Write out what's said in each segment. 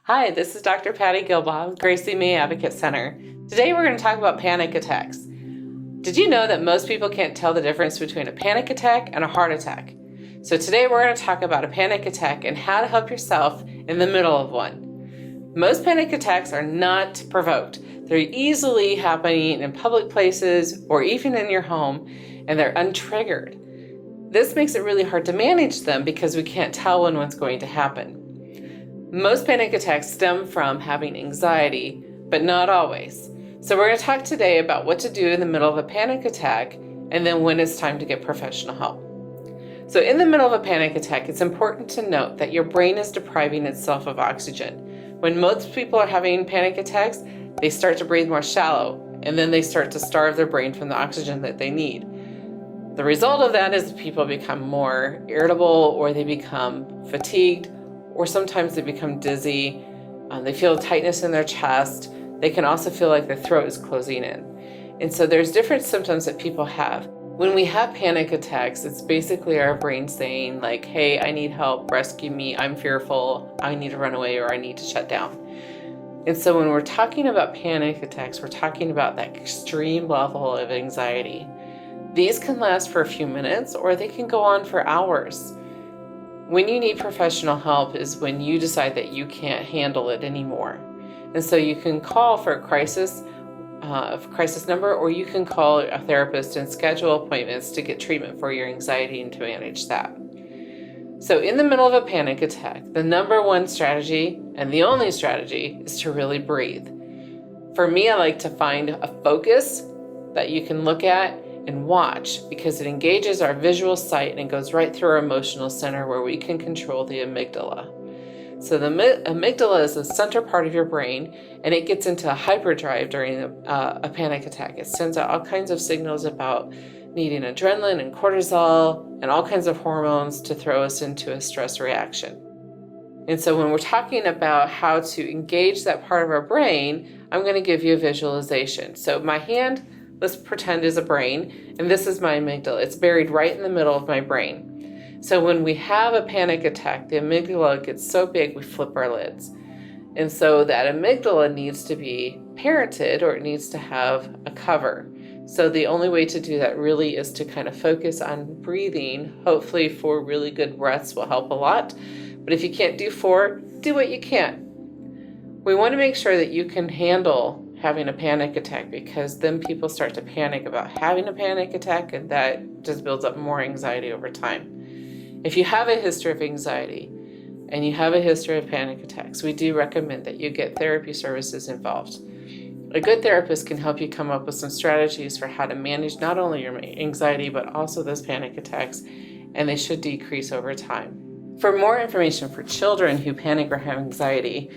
Hi, this is Dr. Patty Gilbaugh, Gracie May Advocate Center. Today we're going to talk about panic attacks. Did you know that most people can't tell the difference between a panic attack and a heart attack? So today we're going to talk about a panic attack and how to help yourself in the middle of one. Most panic attacks are not provoked. They're easily happening in public places or even in your home, and they're untriggered. This makes it really hard to manage them because we can't tell when one's going to happen. Most panic attacks stem from having anxiety, but not always. So we're going to talk today about what to do in the middle of a panic attack and then when it's time to get professional help. So in the middle of a panic attack, it's important to note that your brain is depriving itself of oxygen. When most people are having panic attacks, they start to breathe more shallow, and then they start to starve their brain from the oxygen that they need. The result of that is people become more irritable, or they become fatigued, or sometimes they become dizzy. They feel tightness in their chest. They can also feel like their throat is closing in. And so there's different symptoms that people have. When we have panic attacks, it's basically our brain saying like, hey, I need help, rescue me, I'm fearful, I need to run away, or I need to shut down. And so when we're talking about panic attacks, we're talking about that extreme level of anxiety. These can last for a few minutes, or they can go on for hours. When you need professional help is when you decide that you can't handle it anymore. And so you can call for a crisis number, or you can call a therapist and schedule appointments to get treatment for your anxiety and to manage that. So in the middle of a panic attack, the number one strategy and the only strategy is to really breathe. For me, I like to find a focus that you can look at and watch, because it engages our visual sight and it goes right through our emotional center where we can control the amygdala. So the amygdala is the center part of your brain, and it gets into hyperdrive during a panic attack. It sends out all kinds of signals about needing adrenaline and cortisol and all kinds of hormones to throw us into a stress reaction. And so when we're talking about how to engage that part of our brain, I'm going to give you a visualization. So my hand, let's pretend, is a brain, and this is my amygdala. It's buried right in the middle of my brain. So when we have a panic attack, the amygdala gets so big we flip our lids. And so that amygdala needs to be parented, or it needs to have a cover. So the only way to do that really is to kind of focus on breathing. Hopefully 4 really good breaths will help a lot. But if you can't do 4, do what you can. We want to make sure that you can handle having a panic attack, because then people start to panic about having a panic attack, and that just builds up more anxiety over time. If you have a history of anxiety and you have a history of panic attacks, we do recommend that you get therapy services involved. A good therapist can help you come up with some strategies for how to manage not only your anxiety, but also those panic attacks, and they should decrease over time. For more information for children who panic or have anxiety,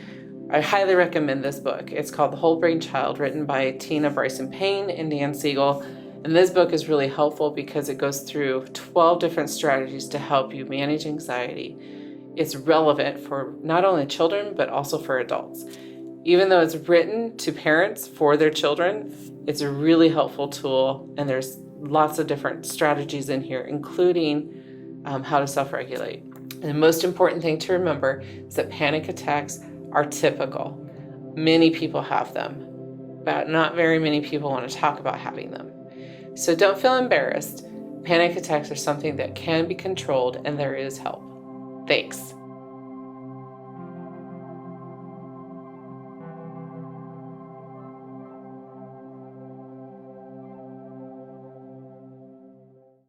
I highly recommend this book. It's called The Whole Brain Child, written by Tina Bryson Payne and Dan Siegel. And this book is really helpful because it goes through 12 different strategies to help you manage anxiety. It's relevant for not only children, but also for adults. Even though it's written to parents for their children, it's a really helpful tool, and there's lots of different strategies in here, including how to self-regulate. And the most important thing to remember is that panic attacks are typical. Many people have them, but not very many people want to talk about having them. So don't feel embarrassed. Panic attacks are something that can be controlled, and there is help. Thanks.